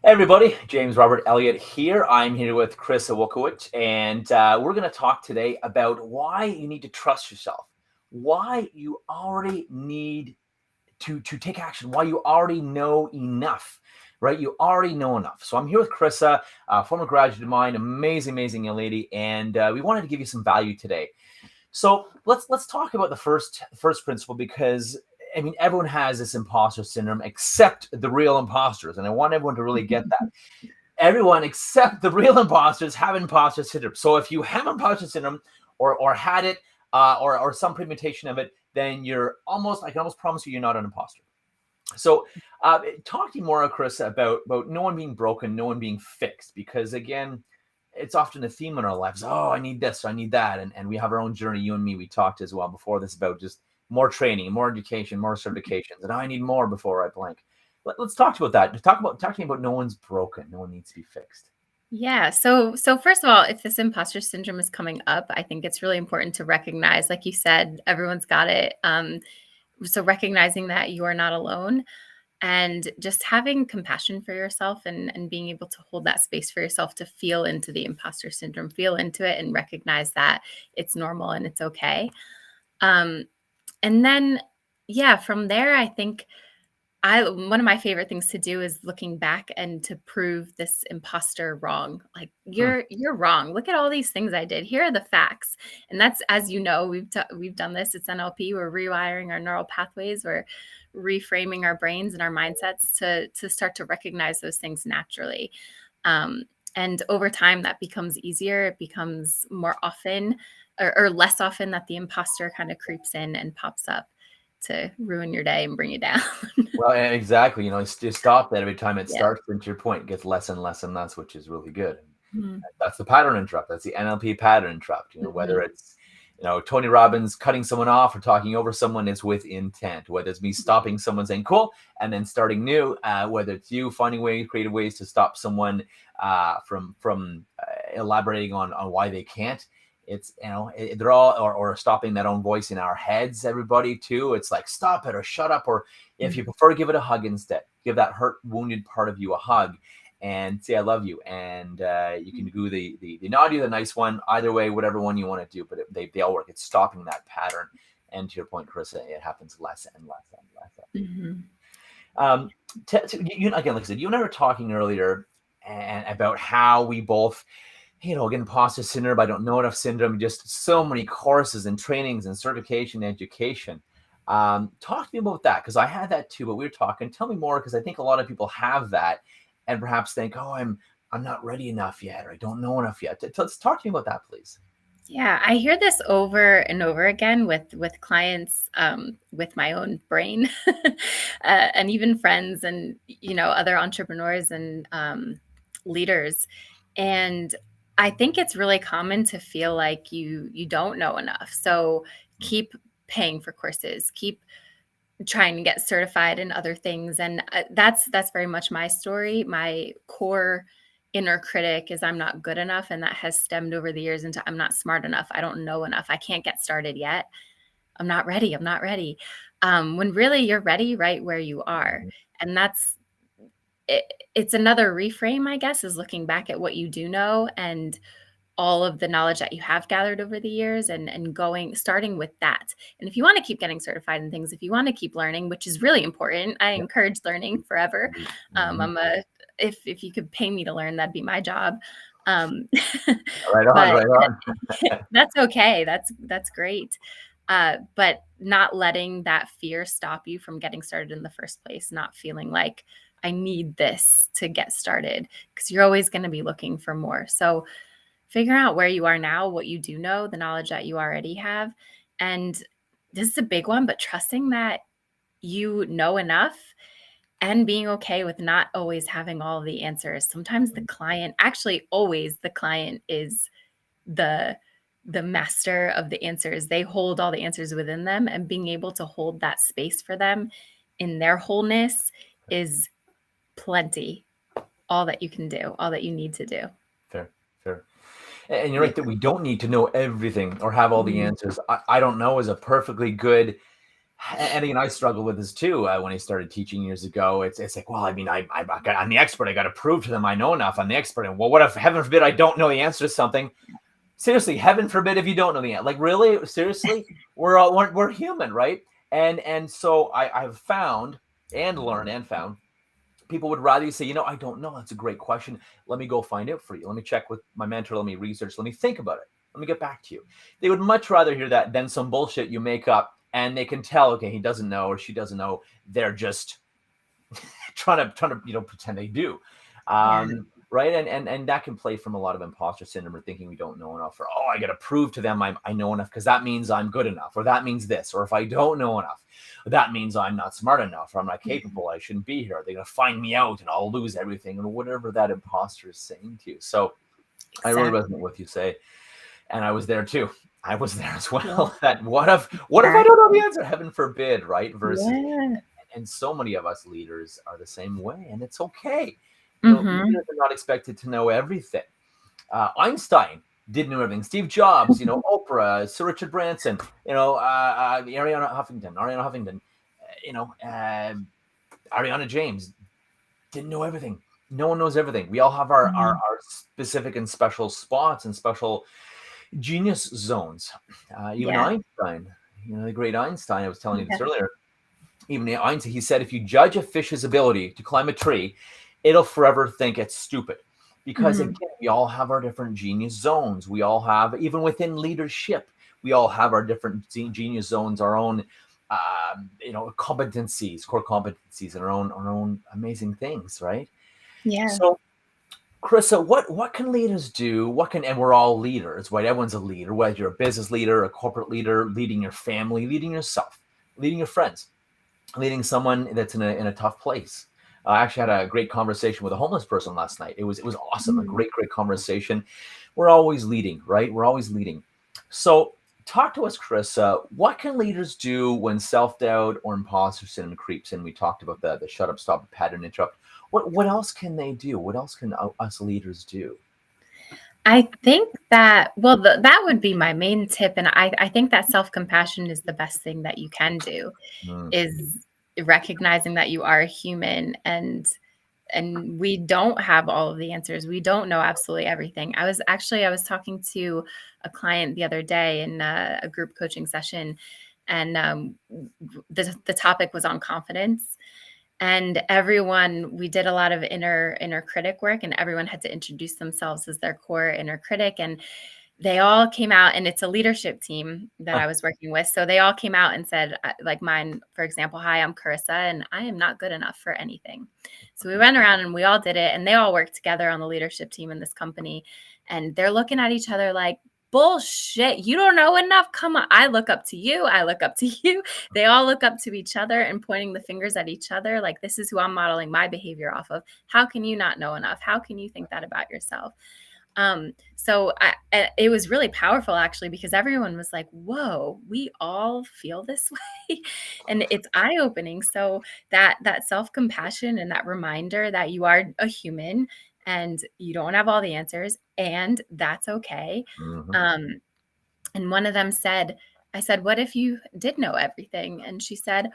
Hey everybody, James Robert Elliott here. I'm here with Chris Awokowicz, and we're going to talk today about why you need to trust yourself, why you already need to take action, why you already know enough, right? You already know enough. So I'm here with Chrissa, a former graduate of mine, amazing young lady, and we wanted to give you some value today. So let's talk about the first principle, because I mean everyone has this imposter syndrome except the real imposters, and I want everyone to really get that. Everyone except the real imposters have imposter syndrome. So if you have imposter syndrome or had it or some permutation of it, then I can almost promise you're not an imposter. So talk to you more, Chris, about no one being broken, no one being fixed, because again, it's often a theme in our lives. Oh, I need this, I need that. And we have our own journey. You and me, we talked as well before this about just more training, more education, more certifications. And I need more before I blank. Let's talk about that. Talk to me about no one's broken. No one needs to be fixed. Yeah. So first of all, if this imposter syndrome is coming up, I think it's really important to recognize, like you said, everyone's got it. So recognizing that you are not alone and just having compassion for yourself and being able to hold that space for yourself to feel into the imposter syndrome, feel into it and recognize that it's normal and it's okay. Um, and then, yeah, from there, I think one of my favorite things to do is looking back and to prove this imposter wrong. Like Hmm. you're wrong. Look at all these things I did. Here are the facts. And that's, as you know, we've done this. It's NLP. We're rewiring our neural pathways. We're reframing our brains and our mindsets to start to recognize those things naturally. Um, and over time, that becomes easier. It becomes more often or less often that the imposter kind of creeps in and pops up to ruin your day and bring you down. Well, exactly. It's just stop that every time it Yeah. starts. And to your point, it gets less and less and less, which is really good. Mhm. That's the pattern interrupt. That's the NLP pattern interrupt. Whether Mhm. it's Tony Robbins cutting someone off or talking over someone, it's with intent. Whether it's me stopping someone saying cool and then starting new, whether it's you finding creative ways to stop someone from elaborating on why they can't. It's they're all or stopping that own voice in our heads. Everybody too. It's like stop it or shut up, or if you Mhm. prefer, give it a hug instead. Give that hurt, wounded part of you a hug and say I love you, and you can do the naughty or the nice one. Either way, whatever one you want to do, but they all work. It's stopping that pattern. And to your point, Carissa, it happens less and less and less. Mhm. Um, again, like I said, you and I were talking earlier and about how we both, get imposter syndrome, I don't know enough syndrome, just so many courses and trainings and certification education. Talk to me about that, because I had that too, but we were talking. Tell me more, because I think a lot of people have that and perhaps think, oh, I'm not ready enough yet, or I don't know enough yet. Let's talk to me about that, please. Yeah, I hear this over and over again with clients, with my own brain, and even friends, and other entrepreneurs and leaders. And I think it's really common to feel like you don't know enough. So keep paying for courses, keep trying to get certified in other things, and that's very much my story. My core inner critic is I'm not good enough, and that has stemmed over the years into I'm not smart enough, I don't know enough, I can't get started yet, I'm not ready. When really you're ready right where you are. And that's it, it's another reframe, I guess, is looking back at what you do know and all of the knowledge that you have gathered over the years, and starting with that. And if you want to keep getting certified in things, if you want to keep learning, which is really important, I Yeah. encourage learning forever. Mhm. I'm a if you could pay me to learn, that'd be my job. Um, Right on, but right on. that's okay. That's great. But not letting that fear stop you from getting started in the first place, not feeling like I need this to get started, because you're always going to be looking for more. So figure out where you are now, what you do know, the knowledge that you already have. And this is a big one, but trusting that you know enough and being okay with not always having all the answers. Sometimes the client, actually always the client is the master of the answers. They hold all the answers within them, and being able to hold that space for them in their wholeness is plenty. All that you can do, all that you need to do. Fair, fair. And you're Yeah. right that we don't need to know everything or have all the Mhm. answers. I don't know is a perfectly good And I struggled with this too when I started teaching years ago. It's like, well, I mean, I'm the expert. I got to prove to them I know enough. I'm the expert. And well, what if, heaven forbid, I don't know the answer to something? Seriously, heaven forbid if you don't know the answer. Like, really, seriously, we're human, right? And so I've found and learned and found people would rather you say, I don't know. That's a great question. Let me go find out for you. Let me check with my mentor. Let me research. Let me think about it. Let me get back to you. They would much rather hear that than some bullshit you make up, and they can tell, okay, he doesn't know or she doesn't know. They're just trying to pretend they do. Yeah. Right. And that can play from a lot of imposter syndrome, or thinking we don't know enough, or, I got to prove to them I know enough because that means I'm good enough, or that means this, or if I don't know enough, that means I'm not smart enough, or I'm not capable. I shouldn't be here. They're going to find me out and I'll lose everything, or whatever that imposter is saying to you. So I really Exactly. resonate with you say, and I was there too. I was there as Yeah. well. That what if I don't know the answer? Heaven forbid, right? Versus, Yeah. and so many of us leaders are the same way, and it's okay. Mm-hmm. Leaders are not expected to know everything. Einstein didn't know everything. Steve Jobs, Oprah, Sir Richard Branson, Ariana Huffington, Ariana James didn't know everything. No one knows everything. We all have our specific and special spots and special genius zones. Even Yeah. Einstein, the great Einstein, I was telling you this Yeah. earlier, even Einstein, he said, if you judge a fish's ability to climb a tree, it'll forever think it's stupid. Because Mm-hmm. again, we all have our different genius zones. We all have, even within leadership, we all have our different genius zones, our own, competencies, core competencies, and our own amazing things, right? Yeah. So, Carissa, what can leaders do? And we're all leaders, right? Everyone's a leader, whether you're a business leader, a corporate leader, leading your family, leading yourself, leading your friends, leading someone that's in a tough place. I actually had a great conversation with a homeless person last night. It was awesome. A Mm. great conversation. We're always leading, right? We're always leading. So talk to us, Chris. What can leaders do when self-doubt or imposter syndrome creeps in? We talked about the shut up, stop, pattern, interrupt. What else can they do? What else can us leaders do? I think that, well, that would be my main tip. And I think that self-compassion is the best thing that you can do, Mm, is recognizing that you are a human, and we don't have all of the answers. We don't know absolutely everything. I was talking to a client the other day in a group coaching session, and the topic was on confidence. And we did a lot of inner critic work, and everyone had to introduce themselves as their core inner critic. And they all came out, and it's a leadership team that I was working with. So they all came out and said, like mine, for example, hi, I'm Carissa, and I am not good enough for anything. So we went around and we all did it, and they all worked together on the leadership team in this company. And they're looking at each other like, bullshit, you don't know enough. Come on. I look up to you. I look up to you. They all look up to each other and pointing the fingers at each other. Like, this is who I'm modeling my behavior off of. How can you not know enough? How can you think that about yourself? So it was really powerful, actually, because everyone was like, whoa, we all feel this way. And it's eye-opening. So that self-compassion and that reminder that you are a human and you don't have all the answers, and that's okay. mhm. Um, and one of them said, I said, what if you did know everything? And she said,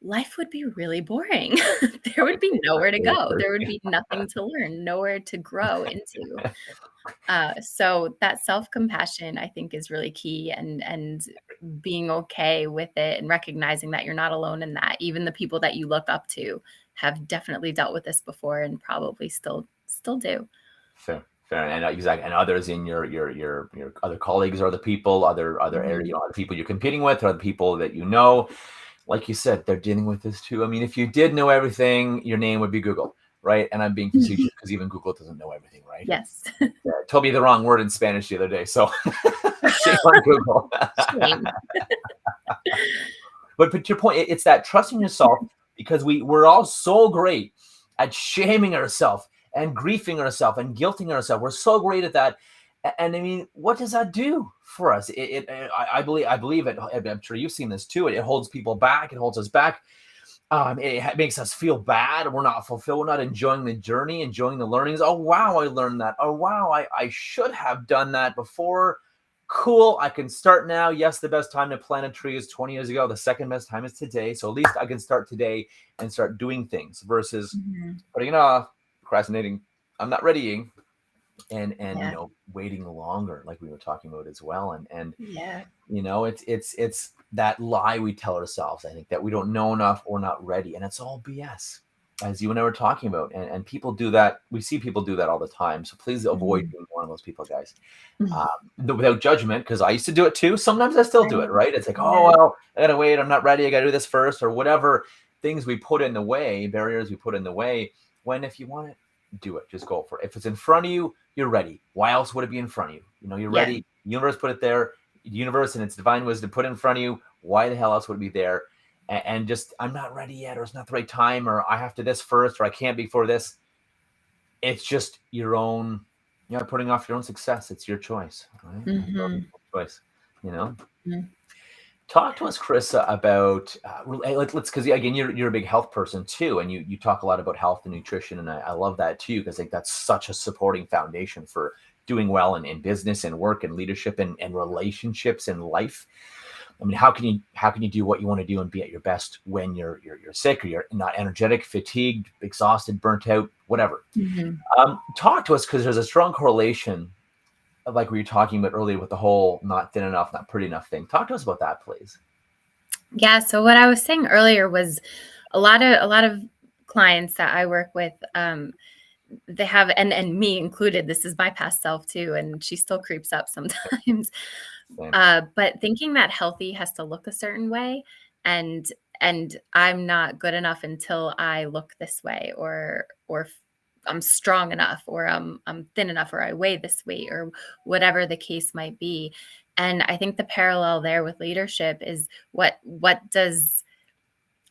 life would be really boring. There would be nowhere to go. There would be nothing to learn, nowhere to grow into. So that self-compassion, I think, is really key, and being okay with it and recognizing that you're not alone in that. Even the people that you look up to have definitely dealt with this before and probably still do. Fair, fair, and exactly, and others in your other colleagues, or other people, other area, Mhm. other people you're competing with, or the people that like you said, they're dealing with this too. I mean, if you did know everything, your name would be Google, right? And I'm being facetious because even Google doesn't know everything, right? Yes. Told me the wrong word in Spanish the other day, so shame on Google. Shame. But to your point, it's that trusting yourself, because we're all so great at shaming ourselves and griefing ourselves and guilting ourselves. We're so great at that. And I mean, what does that do for us? I believe it. I'm sure you've seen this too. It holds people back. It holds us back. It makes us feel bad. We're not fulfilled. We're not enjoying the journey, enjoying the learnings. Oh, wow, I learned that. Oh, wow, I should have done that before cool, I can start now. Yes, the best time to plant a tree is 20 years ago. The second best time is today. So at least I can start today and start doing things versus putting it off, procrastinating. I'm not readying, and Yeah. waiting longer, like we were talking about as well. And Yeah. it's that lie we tell ourselves, I think, that we don't know enough or not ready, and it's all BS, as you and I were talking about. And people do that. We see people do that all the time. So please avoid Mhm. being one of those people, guys. Mhm. Without judgment, because I used to do it too. Sometimes I still do it, Right. right? It's like, oh, Yeah. well, I gotta wait. I'm not ready. I gotta do this first, or whatever things we put in the way, barriers we put in the way. When if you want it, do it. Just go for it. If it's in front of you, you're ready. Why else would it be in front of you? You're Yeah. ready. The universe put it there. The universe and its divine wisdom put it in front of you. Why the hell else would it be there? And just, I'm not ready yet, or it's not the right time, or I have to this first, or I can't before this. It's just your own, putting off your own success. It's your choice, right? It's your Mhm. choice, you know. Mhm. Talk to us, Carissa, about let's, because again, you're a big health person too, and you talk a lot about health and nutrition, and I love that too, because I think that's such a supporting foundation for doing well in business and work and leadership and relationships and life. I mean, how can you do what you want to do and be at your best when you're sick, or you're not energetic, fatigued, exhausted, burnt out, whatever? Mhm. Talk to us, because there's a strong correlation, like we were talking about earlier, with the whole not thin enough, not pretty enough thing. Talk to us about that, please. Yeah, so what I was saying earlier was a lot of clients that I work with, they have, and me included, this is my past self too, and she still creeps up sometimes. Same. But thinking that healthy has to look a certain way, and and I'm not good enough until I look this way, or I'm strong enough, or I'm thin enough, or I weigh this weight, or whatever the case might be. And I think the parallel there with leadership is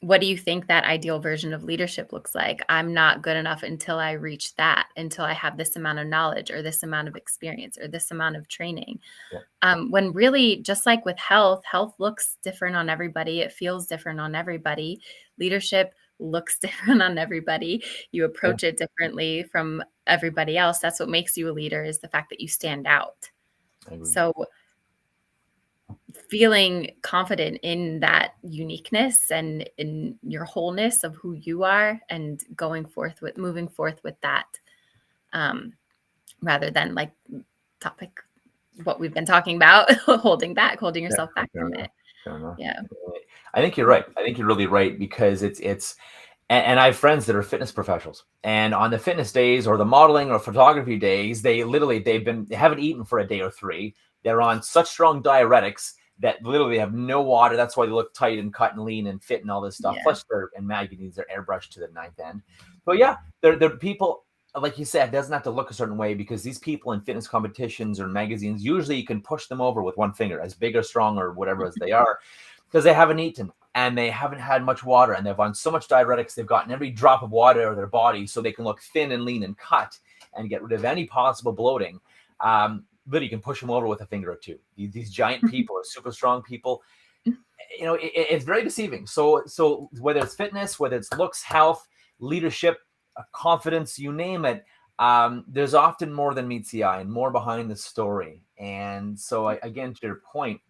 what do you think that ideal version of leadership looks like? I'm not good enough until I reach that, until I have this amount of knowledge, or this amount of experience, or this amount of training. Yeah, When really, just like with health, health looks different on everybody. It feels different on everybody. Leadership looks different on everybody. You yeah, approach it differently from everybody else. That's what makes you a leader, is the fact that you stand out. I agree. So feeling confident in that uniqueness and in your wholeness of who you are, and moving forth with that, um, rather than like topic what we've been talking about, holding Yeah, yourself back fair from enough. it. Fair enough. Yeah. I think you're right. I think you're really right, because it's and I have friends that are fitness professionals, and on the fitness days or the modeling or photography days, they haven't eaten for a day or three. They're on such strong diuretics that literally have no water. That's why they look tight and cut and lean and fit and all this stuff. Yeah. Plus, and manganese are airbrushed to the ninth end. But yeah, they're people, like you said, doesn't have to look a certain way, because these people in fitness competitions or magazines, usually you can push them over with one finger, as big or strong or whatever as they are, because they haven't eaten and they haven't had much water, and they've on so much diuretics, they've gotten every drop of water out of their body, so they can look thin and lean and cut and get rid of any possible bloating. But you can push them over with a finger or two. These giant people are super strong people. It's very deceiving. So whether it's fitness, whether it's looks, health, leadership, confidence, you name it, there's often more than meets the eye and more behind the story. And so, again, to your point,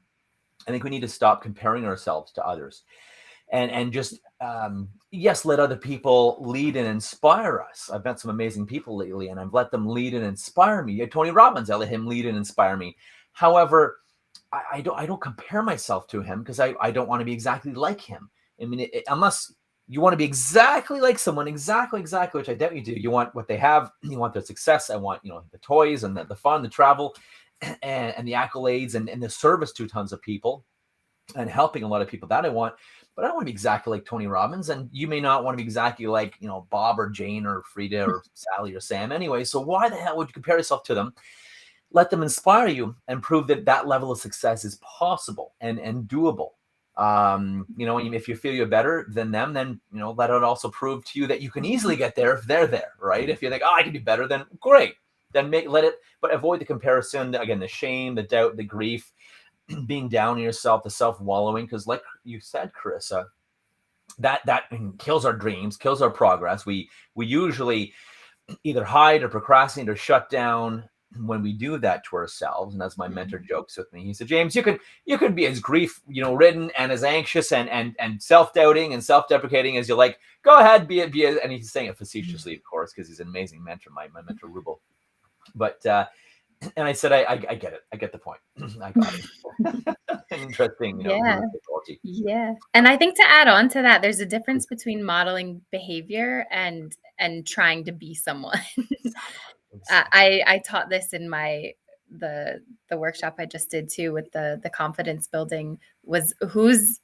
I think we need to stop comparing ourselves to others, and just, yes, let other people lead and inspire us. I've met some amazing people lately, and I've let them lead and inspire me. Tony Robbins, I let him lead and inspire me. However, I don't compare myself to him, because I don't want to be exactly like him. I mean, unless you want to be exactly like someone, exactly, which I doubt you do. You want what they have. You want their success. I want, the toys and the fun, the travel, and the accolades, and the service to tons of people, and helping a lot of people, that I want. But I don't want to be exactly like Tony Robbins, and you may not want to be exactly like, Bob or Jane or Frida or Sally or Sam anyway. So why the hell would you compare yourself to them? Let them inspire you and prove that that level of success is possible and doable. If you feel you're better than them, then, let it also prove to you that you can easily get there if they're there, right? If you think, oh, I can do better, then great. Then but avoid the comparison, again, the shame, the doubt, the grief, being down on yourself, the self-wallowing, because like you said, Carissa, that kills our dreams, kills our progress. We usually either hide or procrastinate or shut down when we do that to ourselves, and as my mentor jokes with me, he said, James, you could be as grief, ridden and as anxious and self-doubting and self-deprecating as you like. Go ahead, be it. And he's saying it facetiously, of course, because he's an amazing mentor, my mentor Rubel. But and I said, I get it. I get the point. I got it. Interesting, Yeah. psychology. Yeah. And I think to add on to that, there's a difference between modeling behavior and trying to be someone. Exactly. I taught this in the workshop I just did too, with the confidence building, was who's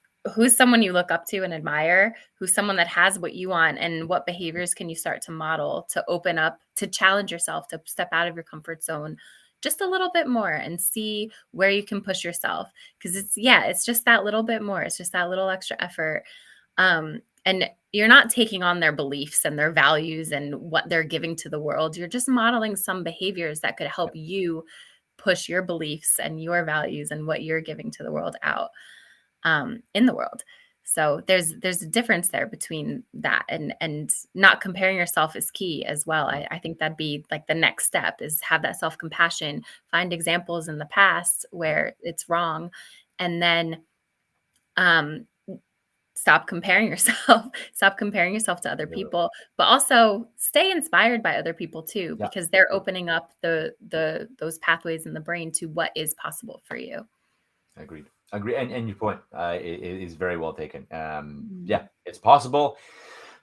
someone you look up to and admire, who's someone that has what you want, and what behaviors can you start to model to open up, to challenge yourself, to step out of your comfort zone just a little bit more and see where you can push yourself. Because it's just that little bit more. It's just that little extra effort. And you're not taking on their beliefs and their values and what they're giving to the world. You're just modeling some behaviors that could help you push your beliefs and your values and what you're giving to the world out, in the world. So there's a difference there between that, and not comparing yourself is key as well. I think that'd be like the next step, is have that self-compassion, find examples in the past where it's wrong, and then stop comparing yourself. Stop comparing yourself to other people, but also stay inspired by other people too, Yeah. because they're opening up those pathways in the brain to what is possible for you. Agreed. And your point is very well taken. Yeah, it's possible.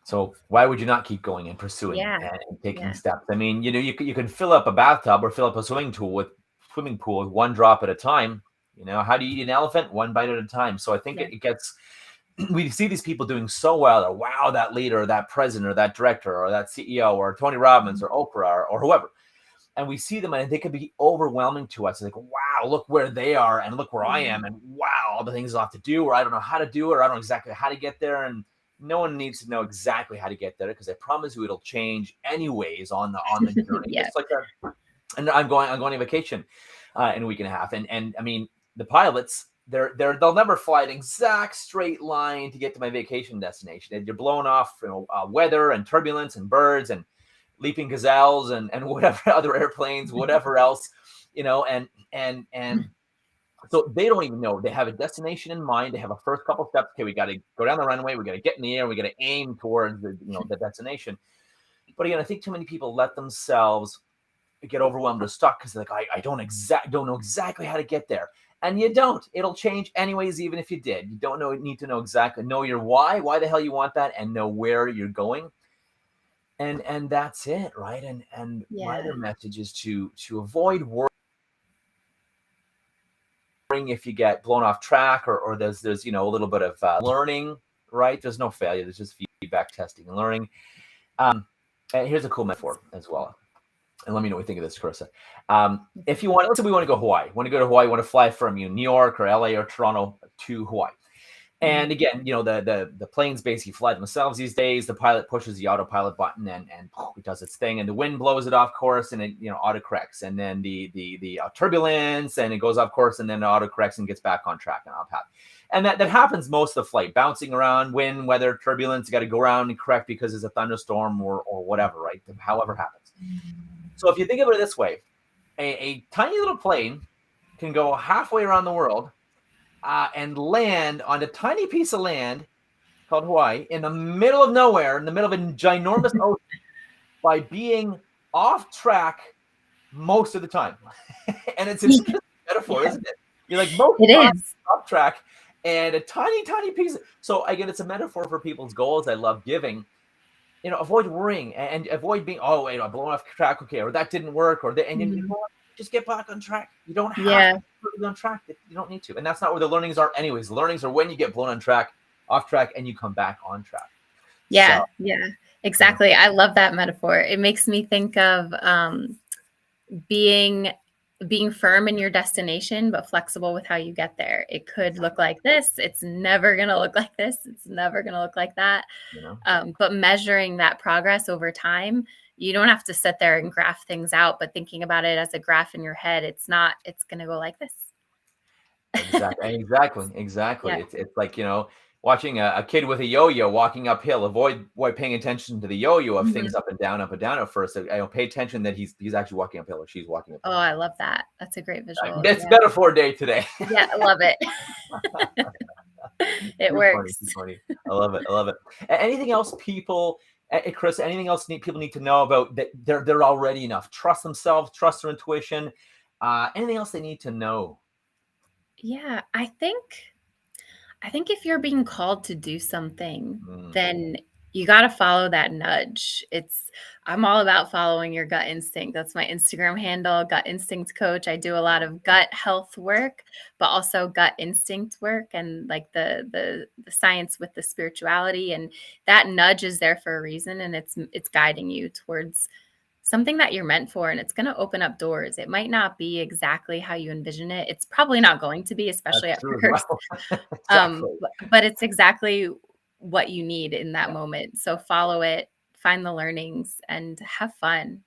So why would you not keep going and pursuing Yeah. and taking Yeah. steps? I mean, you can fill up a bathtub or fill up a swimming pool with one drop at a time. How do you eat an elephant? One bite at a time. So I think Yeah. it gets. We see these people doing so well, or wow, that leader, or that president, or that director, or that CEO, or Tony Robbins, or Oprah, or whoever. And we see them and they can be overwhelming to us. Like, wow, look where they are and look where I am. And wow, all the things I'll have to do, or I don't know how to do it, or I don't know exactly how to get there. And no one needs to know exactly how to get there, because I promise you it'll change anyways on the journey. Yeah. Just like and I'm going on vacation in a week and a half. And I mean, the pilots, they'll never fly an exact straight line to get to my vacation destination. And you're blowing off weather and turbulence and birds and leaping gazelles and whatever other airplanes, whatever else, and so they don't even know. They have a destination in mind. They have a first couple steps. Okay, we got to go down the runway. We got to get in the air. We got to aim towards the destination. But again, I think too many people let themselves get overwhelmed or stuck because they're like, I don't know exactly how to get there. And you don't. It'll change anyways, even if you did. You don't need to know exactly. Know your why the hell you want that, and know where you're going. And that's it, right? And my other message is to avoid worrying if you get blown off track, or there's a little bit of learning, right? There's no failure. There's just feedback, testing, and learning. And here's a cool metaphor as well. And let me know what you think of this, Carissa. If you want, let's say we want to go Hawaii. Want to fly from New York or LA or Toronto to Hawaii. And again, the planes basically fly themselves these days. The pilot pushes the autopilot button and it does its thing, and the wind blows it off course, and it autocorrects, and then the turbulence, and it goes off course, and then it autocorrects and gets back on track and on path. And that happens most of the flight, bouncing around, wind, weather, turbulence. You got to go around and correct because there's a thunderstorm or whatever, right? However happens. So if you think of it this way, a tiny little plane can go halfway around the world and land on a tiny piece of land called Hawaii in the middle of nowhere, in the middle of a ginormous ocean, by being off track most of the time. And it's an interesting metaphor, isn't it? You're like, most of the time off track, and a tiny, tiny piece. So again, it's a metaphor for people's goals. I love giving. Avoid worrying and avoid being, oh, wait, I'm blown off track, okay, or that didn't work, and just get back on track. You don't have to be on track. You don't need to. And that's not where the learnings are anyways. The learnings are when you get blown off track, and you come back on track. Yeah, exactly. I love that metaphor. It makes me think of being firm in your destination, but flexible with how you get there. It could look like this. It's never going to look like this. It's never going to look like that. But measuring that progress over time, you don't have to sit there and graph things out, but thinking about it as a graph in your head, it's going to go like this. Exactly. Yeah. It's like, watching a kid with a yo-yo walking uphill. Avoid paying attention to the yo-yo of things Mhm. up and down at first. Pay attention that he's actually walking uphill or she's walking Oh, uphill. I love that. That's a great visual. That's Yeah. metaphor day today. Yeah, I love it. It Too funny, works. too funny. I love it. I love it. Anything else, people, Chris? Anything else people need to know about that? They're already enough. Trust themselves. Trust their intuition. Anything else they need to know? Yeah, I think if you're being called to do something, Mm, then you got to follow that nudge. I'm all about following your gut instinct. That's my Instagram handle, Gut Instinct Coach. I do a lot of gut health work, but also gut instinct work and like the science with the spirituality. And that nudge is there for a reason, and it's guiding you towards something that you're meant for, and it's going to open up doors. It might not be exactly how you envision it. It's probably not going to be, especially that's at true as first. well. Exactly. But it's exactly what you need in that Yeah. moment. So follow it, find the learnings, and have fun.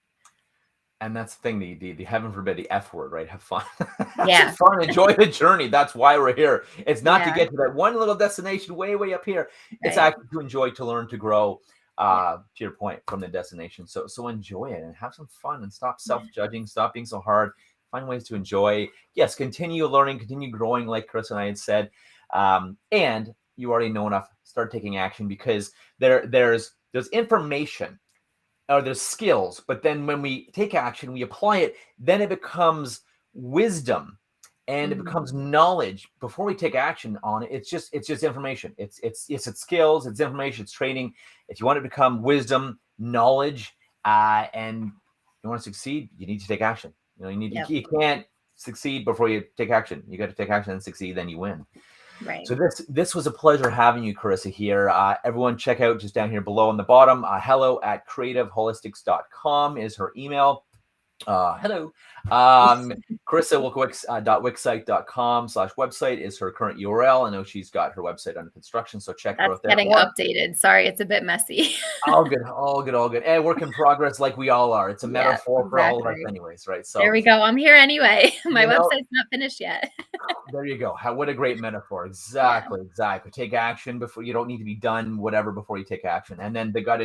And that's the thing, the heaven forbid the F word, right? Have fun. Have some Yeah. fun, enjoy the journey. That's why we're here. It's not to Yeah. get to that one little destination way up here. It's Right. actually to enjoy, to learn, to grow, Yeah. to your point, from the destination. So enjoy it and have some fun and stop Yeah. self-judging, stop being so hard. Find ways to enjoy. Yes, continue learning, continue growing, like Chris and I had said. And you already know enough. Start taking action, because there's information, or there's skills, but then when we take action, we apply it, then it becomes wisdom and it becomes Mhm. knowledge. Before we take action on it, it's just information. It's skills, it's information, it's training. If you want to become wisdom, knowledge, and you want to succeed, you need to take action. Yep. You can't succeed before you take action. You got to take action and succeed, then you win. Right. So this was a pleasure having you, Carissa, here. Everyone check out just down here below on the bottom. hello@creativeholistics.com is her email. Hello. CarissaWolkowicz.wixsite.com/website is her current URL. I know she's got her website under construction, so check her That's out there. getting updated. Sorry, it's a bit messy. All good, all good, all good. And work in progress, like we all are. It's a Yeah, metaphor for all of us exactly. anyways, right? There So, we go. I'm here anyway. My you know, website's not finished yet. there you go. What a great metaphor. Yeah. Exactly, exactly. Take action before, you don't need to be done whatever before you take action. And then the gut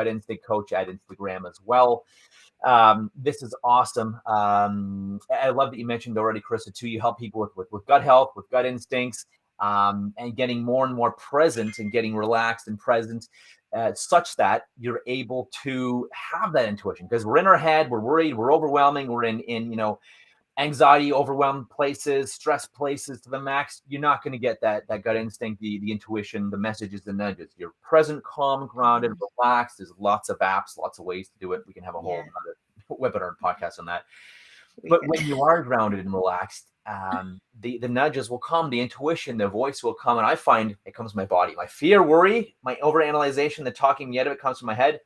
instinct coach at Instagram as well. This is awesome. I love that you mentioned already, Carissa, too. You help people with gut health, with gut instincts, and getting more and more present and getting relaxed and present, such that you're able to have that intuition. Because we're in our head, we're worried, we're overwhelming, we're in anxiety, overwhelmed places, stress places to the max. You're not going to get that gut instinct, the intuition, the messages, the nudges. You're present, calm, grounded, Mhm. relaxed. There's lots of apps, lots of ways to do it. We can have a whole Yeah, other webinar and podcast on that. we But could. when you are grounded and relaxed, the nudges will come, the intuition, the voice will come, and I find it comes from my body. My fear, worry, my overanalyzation, the talking me out of it comes from my head.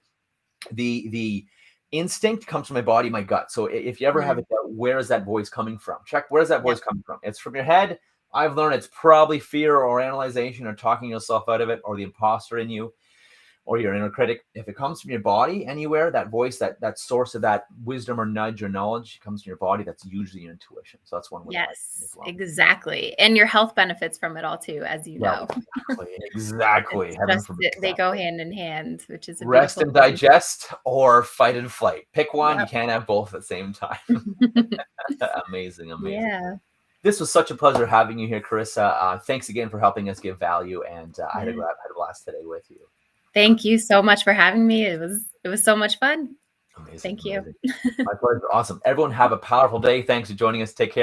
The instinct comes from my body, my gut. So if you ever have a Mm, doubt, where is that voice coming from? Check, where's that yep. voice coming from? It's from your head. I've learned it's probably fear or analyzation or talking yourself out of it, or the imposter in you, or your inner critic. If it comes from your body anywhere, that voice, that source of that wisdom or nudge or knowledge comes from your body, that's usually your intuition. So that's one way I like it as Yes, well. exactly. And your health benefits from it all too, as you Well, know. exactly. It's Heaven just forbid. they go Exactly. hand in hand, which is a Rest beautiful and thing. digest or fight and flight. Pick one. You Yep. can't have both at the same time. Amazing, amazing. Yeah. This was such a pleasure having you here, Carissa. Thanks again for helping us give value, and I had Yeah. a blast today with you. Thank you so much for having me. It was so much fun. Amazing, Thank you. amazing. My pleasure. Awesome. Everyone have a powerful day. Thanks for joining us. Take care.